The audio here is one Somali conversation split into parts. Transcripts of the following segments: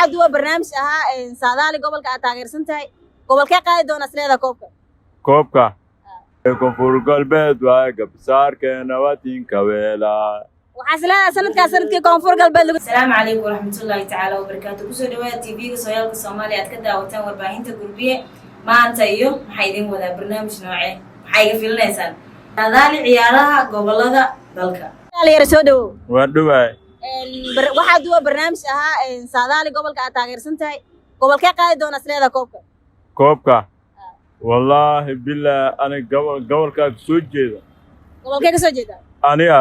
waxaa duwa barnaamij ahaa saadaali gobolka aad taageersan tahay gobolkee qaadi doona isleeda koobka koonfur galbeed waa gabsaarkeena watinka weela waxaa isleedahay sanadkaas sanadkii koonfur galbeed asalaamu calaykum waraxmatullaahi tacaala wabarakaatu kusoo dhawaada tv-ga sooyaalka soomaaliya aad ka daawataan warbaahinta gurbiye maanta iyo maxaa idin wadaa barnaamij noocee maxaa iga filinaysaan saadaali ciyaaraha gobolada dalka yar soo dhawow waa dhawaay waxaa duwa barnaamij ahaa saadaali gobolka aad taageersan tahay gobolkee qaadi doona isleeda koobka wallaahi bilaa aniga gobolkaa ka soo jeeda gobolkee ka soo jeeda aniga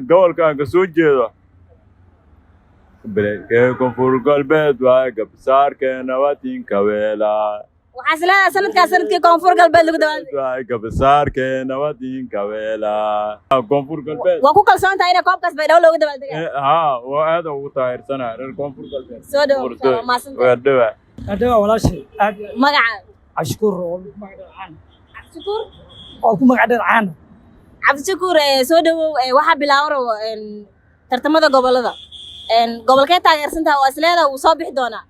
gobolkaan ka soo jeeda koonfur galbeed waa gabsaarkeena watinka weela waxaa isleedahay sanadkaas sanadkii koonfur galbeed lagu dhawaanay gabsaarkeena watinka weela koonfur galbeed waa ku kalsoon tahay inay koobkaas baydhabo looga dabaaldegay haa waa aad ugu taageersanaa reer koonfur galbeed soo dhawow waa dhawaay أدوى ولا شيء magaca عشكور cabdishakuur أو كم قعدت عنا cabdishakuur soo dhawow waxaa bilaaban rabo tartamada gobolada gobolkee taageersan tahay oo isleeda uu soo bixi doonaa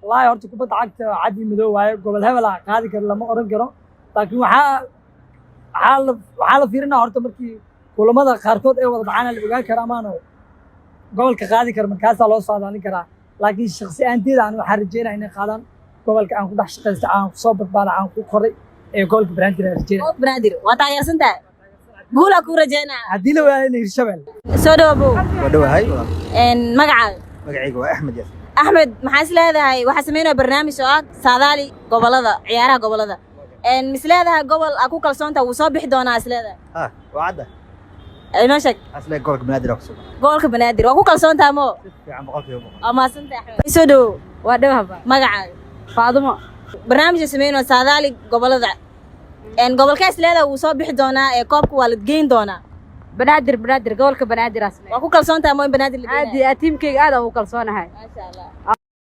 والله هرت كبت عقد عادي مدوى قبل هبلا هذه كان لما أرجع لكن وحال فيرنا هرت مركي كل ما ذا خاركود أول معنا اللي بقى كرامانه قبل كقاضي كرم كاس الله صادني كرا لكن الشخصية أنتي أنا حرجينا هنا خالد قبل كأن كنت أشتغل ساعة صوب بعد عن كوري قبل براندير رجينا banaadir waa taageersan tahay guula ku rajeynaa هدي له يعني الشبل soo dhawow ودوه هاي magacaaga مقعيق أحمد ياسر axmed maxaa isleedahay waxaa sameynaya barnaamij oo ah saadaali gobolada ciyaaraha gobolada misleedahay gobol aad ku kalsoon tahay wuu soo bixi doonaa isleedahay ها وعده inoo sheeg أصله قولك بنادر أقصد gobolka banaadir waa ku kalsoon tahay moo في عم بقولك يوم waa mahadsantahay axmed soo dhawow waa dhawahba magacaaga faadumo barnaamijka sameynaya saadaali gobolada gobolkee isleedahay wuu soo bixi doonaa koobka waa la geyn doonaa banaadir gobolka banaadir asle waa ku kalsoon tahay moo in banaadir la aad geynayo iyo tiimkayga aad aan ugu kalsoonahay maasha allah